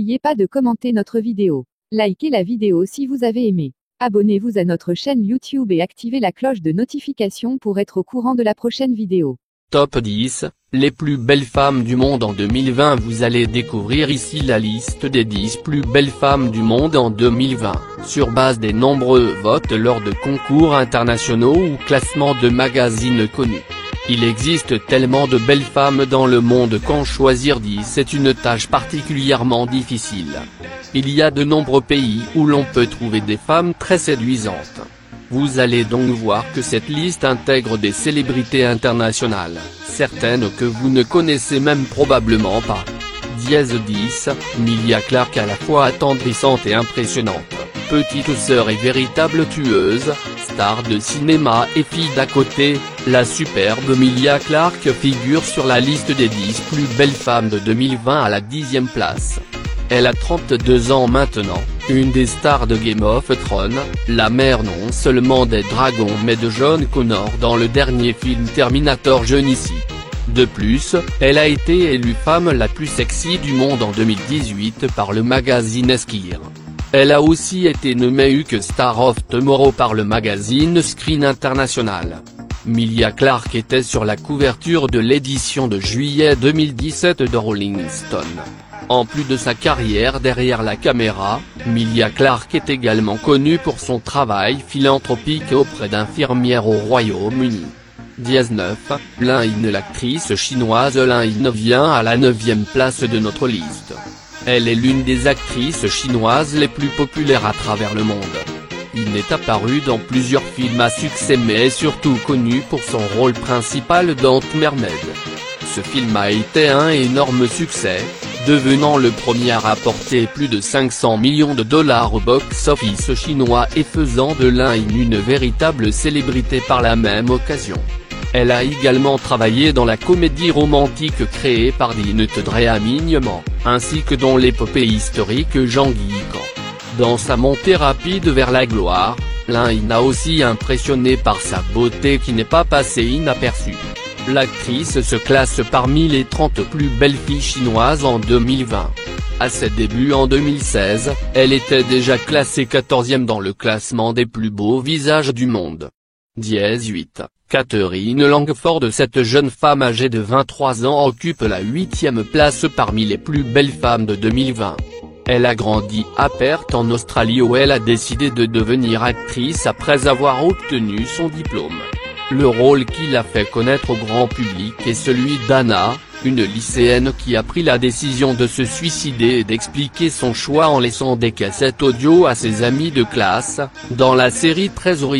N'oubliez pas de commenter notre vidéo. Likez la vidéo si vous avez aimé. Abonnez-vous à notre chaîne YouTube et activez la cloche de notification pour être au courant de la prochaine vidéo. Top 10, les plus belles femmes du monde en 2020. Vous allez découvrir ici la liste des 10 plus belles femmes du monde en 2020, sur base des nombreux votes lors de concours internationaux ou classements de magazines connus. Il existe tellement de belles femmes dans le monde qu'en choisir 10 est une tâche particulièrement difficile. Il y a de nombreux pays où l'on peut trouver des femmes très séduisantes. Vous allez donc voir que cette liste intègre des célébrités internationales, certaines que vous ne connaissez même probablement pas. 10. Emilia Clarke, à la fois attendrissante et impressionnante, petite sœur et véritable tueuse, star de cinéma et fille d'à côté, la superbe Emilia Clarke figure sur la liste des 10 plus belles femmes de 2020 à la 10e place. Elle a 32 ans maintenant, une des stars de Game of Thrones, la mère non seulement des dragons mais de John Connor dans le dernier film Terminator Genisys. De plus, elle a été élue femme la plus sexy du monde en 2018 par le magazine Esquire. Elle a aussi été nommée UK Star of Tomorrow par le magazine Screen International. Emilia Clarke était sur la couverture de l'édition de juillet 2017 de Rolling Stone. En plus de sa carrière derrière la caméra, Emilia Clarke est également connue pour son travail philanthropique auprès d'infirmières au Royaume-Uni. 19. Lin Yin. L'actrice chinoise Lin Yin vient à la 9e place de notre liste. Elle est l'une des actrices chinoises les plus populaires à travers le monde. Yin est apparue dans plusieurs films à succès mais est surtout connue pour son rôle principal dans Mermaid. Ce film a été un énorme succès, devenant le premier à rapporter plus de 500 millions de dollars au box-office chinois et faisant de Lin Yin une véritable célébrité par la même occasion. Elle a également travaillé dans la comédie romantique créée par Dinh Drea Mignement, ainsi que dans l'épopée historique Jean-Guy Can. Dans sa montée rapide vers la gloire, Lin Yin a aussi impressionné par sa beauté qui n'est pas passée inaperçue. L'actrice se classe parmi les 30 plus belles filles chinoises en 2020. À ses débuts en 2016, elle était déjà classée 14e dans le classement des plus beaux visages du monde. 18. Katherine Langford. Cette jeune femme âgée de 23 ans occupe la 8e place parmi les plus belles femmes de 2020. Elle a grandi à Perth en Australie où elle a décidé de devenir actrice après avoir obtenu son diplôme. Le rôle qui l'a fait connaître au grand public est celui d'Anna, une lycéenne qui a pris la décision de se suicider et d'expliquer son choix en laissant des cassettes audio à ses amis de classe, dans la série Treasure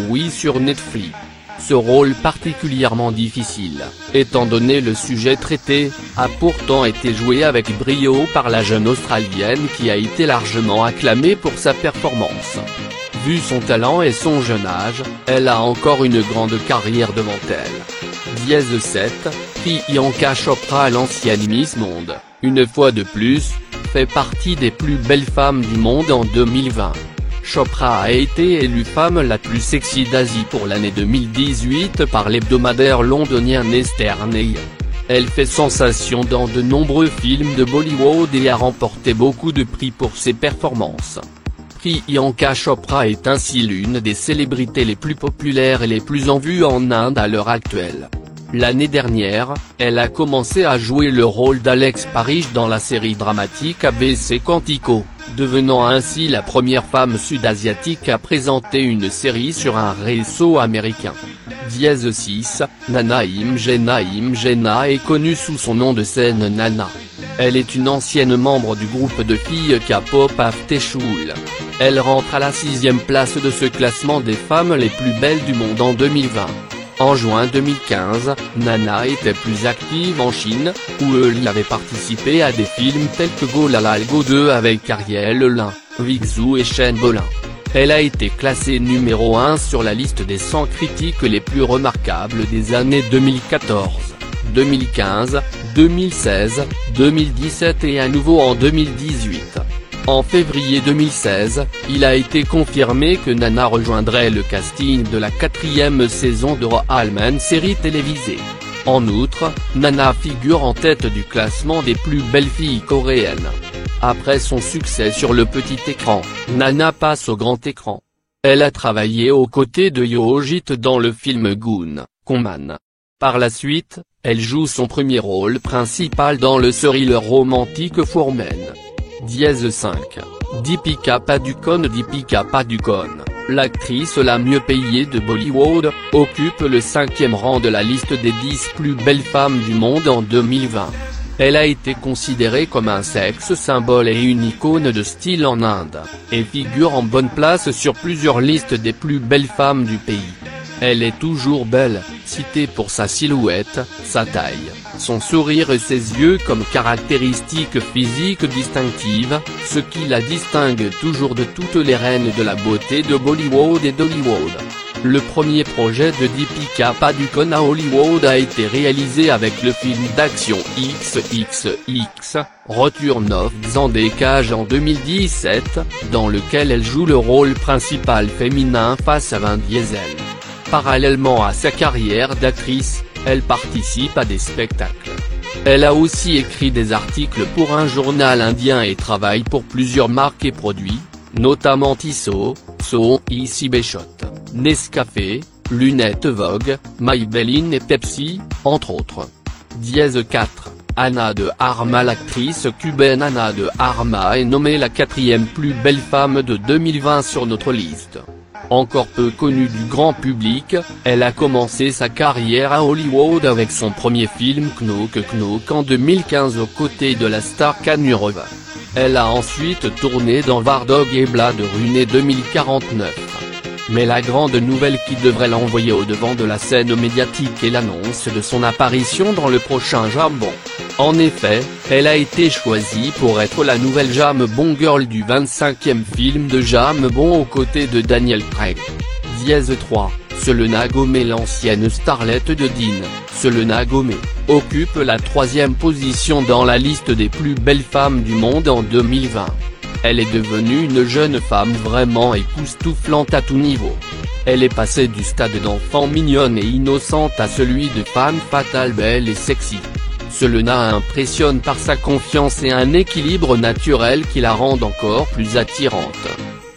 Oui sur Netflix. Ce rôle particulièrement difficile, étant donné le sujet traité, a pourtant été joué avec brio par la jeune Australienne qui a été largement acclamée pour sa performance. Vu son talent et son jeune âge, elle a encore une grande carrière devant elle. 17. Priyanka Chopra. L'ancienne Miss Monde, une fois de plus, fait partie des plus belles femmes du monde en 2020. Chopra a été élue femme la plus sexy d'Asie pour l'année 2018 par l'hebdomadaire londonien Nesterney. Elle fait sensation dans de nombreux films de Bollywood et a remporté beaucoup de prix pour ses performances. Priyanka Chopra est ainsi l'une des célébrités les plus populaires et les plus en vue en Inde à l'heure actuelle. L'année dernière, elle a commencé à jouer le rôle d'Alex Parrish dans la série dramatique ABC Quantico, devenant ainsi la première femme sud-asiatique à présenter une série sur un réseau américain. 6. Nana Imje. Nana est connue sous son nom de scène Nana. Elle est une ancienne membre du groupe de filles K-pop After School. Elle rentre à la 6e place de ce classement des femmes les plus belles du monde en 2020. En juin 2015, Nana était plus active en Chine, où elle y avait participé à des films tels que Go La La Go 2 avec Ariel Lin, Vic Zhu et Shen Bolin. Elle a été classée numéro 1 sur la liste des 100 critiques les plus remarquables des années 2014, 2015, 2016, 2017 et à nouveau en 2018. En février 2016, il a été confirmé que Nana rejoindrait le casting de la 4e saison de Royalman, série télévisée. En outre, Nana figure en tête du classement des plus belles filles coréennes. Après son succès sur le petit écran, Nana passe au grand écran. Elle a travaillé aux côtés de Yo Jit dans le film Goon, Conman. Par la suite, elle joue son premier rôle principal dans le thriller romantique Foreman. 5. Deepika Padukone. Deepika Padukone, l'actrice la mieux payée de Bollywood, occupe le 5e rang de la liste des 10 plus belles femmes du monde en 2020. Elle a été considérée comme un sexe symbole et une icône de style en Inde, et figure en bonne place sur plusieurs listes des plus belles femmes du pays. Elle est toujours belle, citée pour sa silhouette, sa taille, son sourire et ses yeux comme caractéristiques physiques distinctives, ce qui la distingue toujours de toutes les reines de la beauté de Bollywood et d'Hollywood. Le premier projet de Deepika Padukone à Hollywood a été réalisé avec le film d'action XXX, Return of Xande Cage en 2017, dans lequel elle joue le rôle principal féminin face à Vin Diesel. Parallèlement à sa carrière d'actrice, elle participe à des spectacles. Elle a aussi écrit des articles pour un journal indien et travaille pour plusieurs marques et produits, notamment Tissot, So, Easy Beshot, Nescafé, Lunettes Vogue, Maybelline et Pepsi, entre autres. 4. Ana de Armas. L'actrice cubaine Ana de Armas est nommée la 4e plus belle femme de 2020 sur notre liste. Encore peu connue du grand public, elle a commencé sa carrière à Hollywood avec son premier film Knock Knock en 2015 aux côtés de la star Kanurova. Elle a ensuite tourné dans War Dog et Blade Runner 2049. Mais la grande nouvelle qui devrait l'envoyer au devant de la scène médiatique est l'annonce de son apparition dans le prochain James Bond. En effet, elle a été choisie pour être la nouvelle James Bond Girl du 25e film de James Bond aux côtés de Daniel Craig. 3. Selena Gomez. L'ancienne starlette de Dean, Selena Gomez, occupe la 3e position dans la liste des plus belles femmes du monde en 2020. Elle est devenue une jeune femme vraiment époustouflante à tout niveau. Elle est passée du stade d'enfant mignonne et innocente à celui de femme fatale belle et sexy. Selena impressionne par sa confiance et un équilibre naturel qui la rendent encore plus attirante.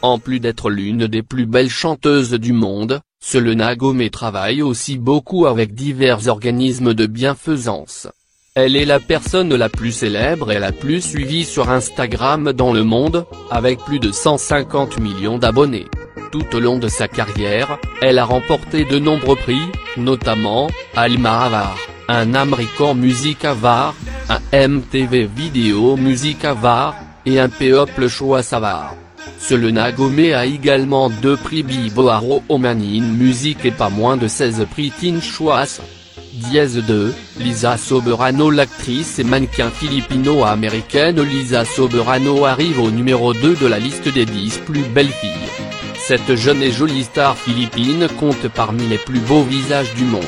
En plus d'être l'une des plus belles chanteuses du monde, Selena Gomez travaille aussi beaucoup avec divers organismes de bienfaisance. Elle est la personne la plus célèbre et la plus suivie sur Instagram dans le monde, avec plus de 150 millions d'abonnés. Tout au long de sa carrière, elle a remporté de nombreux prix, notamment, Alma Award, un American Music Award, un MTV Video Music Award, et un People Choice Award. Selena Gomez a également 2 prix Billboard Woman in Music et pas moins de 16 prix Teen Choice. 2. Lisa Soberano. L'actrice et mannequin philippino-américaine Lisa Soberano arrive au numéro 2 de la liste des 10 plus belles filles. Cette jeune et jolie star philippine compte parmi les plus beaux visages du monde.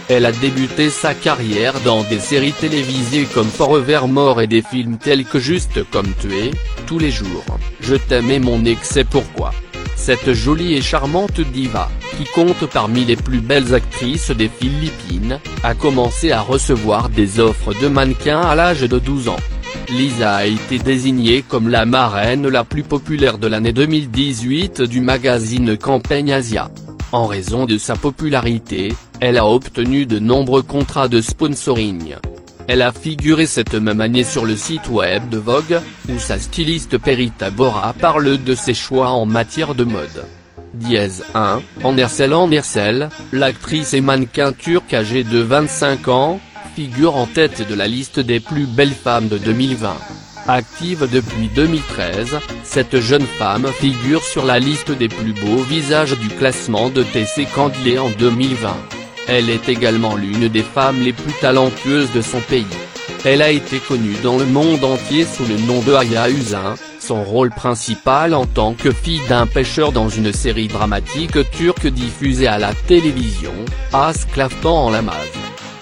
Elle a débuté sa carrière dans des séries télévisées comme Forevermore et des films tels que Juste comme Tué, Tous les jours, Je t'aime et Mon ex c'est pourquoi. Cette jolie et charmante diva, qui compte parmi les plus belles actrices des Philippines, a commencé à recevoir des offres de mannequin à l'âge de 12 ans. Lisa a été désignée comme la marraine la plus populaire de l'année 2018 du magazine Campaign Asia. En raison de sa popularité, elle a obtenu de nombreux contrats de sponsoring. Elle a figuré cette même année sur le site web de Vogue, où sa styliste Perita Bora parle de ses choix en matière de mode. 1. Andersel, l'actrice et mannequin turque âgée de 25 ans, figure en tête de la liste des plus belles femmes de 2020. Active depuis 2013, cette jeune femme figure sur la liste des plus beaux visages du classement de TC Candlé en 2020. Elle est également l'une des femmes les plus talentueuses de son pays. Elle a été connue dans le monde entier sous le nom de Aya Hüseyin, son rôle principal en tant que fille d'un pêcheur dans une série dramatique turque diffusée à la télévision, Aşk Laftan en Lamaz.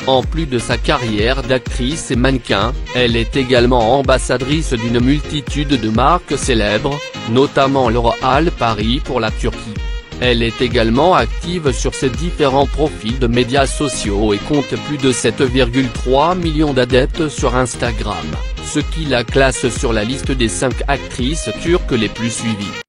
En plus de sa carrière d'actrice et mannequin, elle est également ambassadrice d'une multitude de marques célèbres, notamment L'Oréal Paris pour la Turquie. Elle est également active sur ses différents profils de médias sociaux et compte plus de 7,3 millions d'adeptes sur Instagram, ce qui la classe sur la liste des 5 actrices turques les plus suivies.